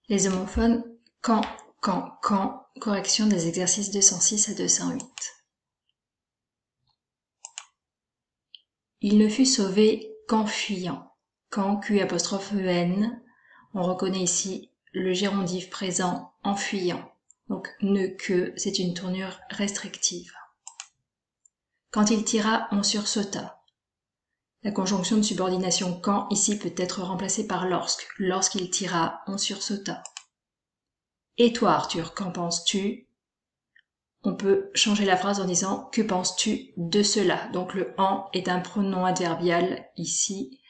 Les homophones, quand, correction des exercices 206 à 208. Il ne fut sauvé qu'en fuyant. Quand, Q'-EN, on reconnaît ici le gérondif présent en fuyant. Donc, ne que, c'est une tournure restrictive. Quand il tira, on sursauta. La conjonction de subordination quand ici peut être remplacée par lorsque. Lorsqu'il tira, on sursauta. Et toi, Arthur, qu'en penses-tu? On peut changer la phrase en disant que penses-tu de cela? Donc le en est un pronom adverbial ici,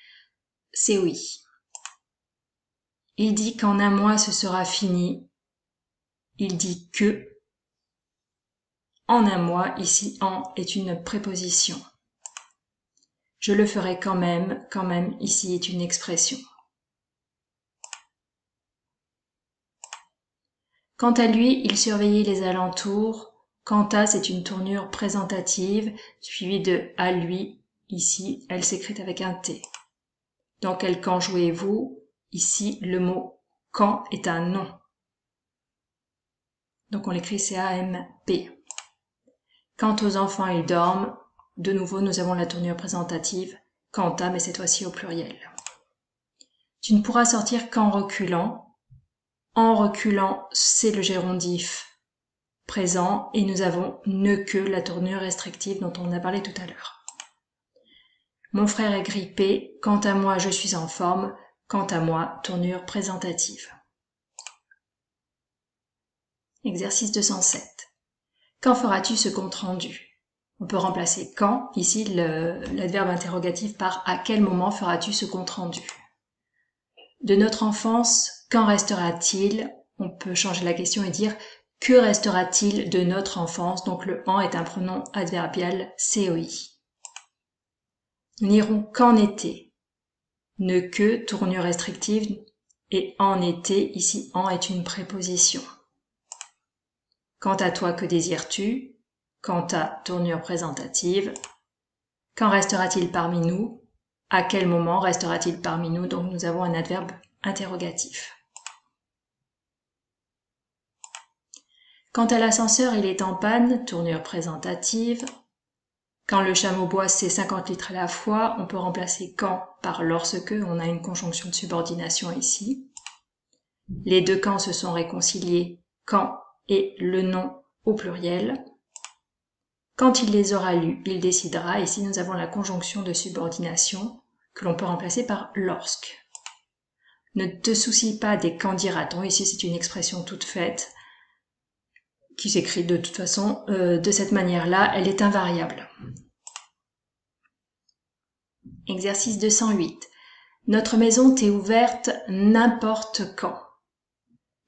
COI. Il dit qu'en un mois ce sera fini. Il dit que. En un mois, ici en est une préposition. Je le ferai quand même, ici est une expression. Quant à lui, il surveillait les alentours. Quant à, c'est une tournure présentative, suivie de à lui. Ici, elle s'écrit avec un T. Dans quel camp jouez-vous? Ici, le mot camp est un nom. Donc on l'écrit C-A-M-P. Quant aux enfants, ils dorment. De nouveau, nous avons la tournure présentative. Quant à, mais cette fois-ci au pluriel. Tu ne pourras sortir qu'en reculant. En reculant, c'est le gérondif présent et nous avons ne que, la tournure restrictive dont on a parlé tout à l'heure. Mon frère est grippé. Quant à moi, je suis en forme. Quant à moi, tournure présentative. Exercice 207. Quand feras-tu ce compte rendu? On peut remplacer quand, ici l'adverbe interrogatif, par à quel moment feras-tu ce compte rendu? De notre enfance, quand restera-t-il? On peut changer la question et dire que restera-t-il de notre enfance? Donc le en est un pronom adverbial COI. Nous n'irons qu'en été. Ne que, tournure restrictive, et en été, ici en est une préposition. Quant à toi, que désires-tu? Quant à, tournure présentative. Quand restera-t-il parmi nous? À quel moment restera-t-il parmi nous? Donc nous avons un adverbe interrogatif. Quand à l'ascenseur, il est en panne, tournure présentative. Quand le chameau boit ses 50 litres à la fois, on peut remplacer quand par lorsque, on a une conjonction de subordination ici. Les deux quand se sont réconciliés, quand et le nom au pluriel. Quand il les aura lus, il décidera. Ici, nous avons la conjonction de subordination que l'on peut remplacer par lorsque. Ne te soucie pas des quand dira-t-on. Ici, c'est une expression toute faite qui s'écrit de toute façon de cette manière-là. Elle est invariable. Exercice 208. Notre maison t'est ouverte n'importe quand.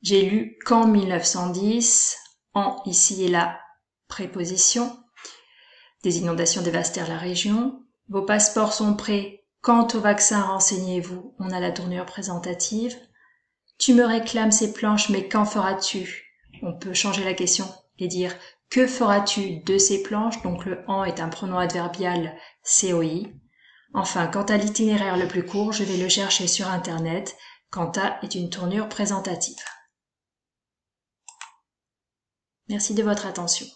J'ai lu qu'en 1910. En, ici, est la préposition. Des inondations dévastèrent la région. Vos passeports sont prêts. Quant au vaccin, renseignez-vous. On a la tournure présentative. Tu me réclames ces planches, mais quand feras-tu? On peut changer la question et dire que feras-tu de ces planches? Donc le en est un pronom adverbial COI. Enfin, quant à l'itinéraire le plus court, je vais le chercher sur Internet. Quant à est une tournure présentative. Merci de votre attention.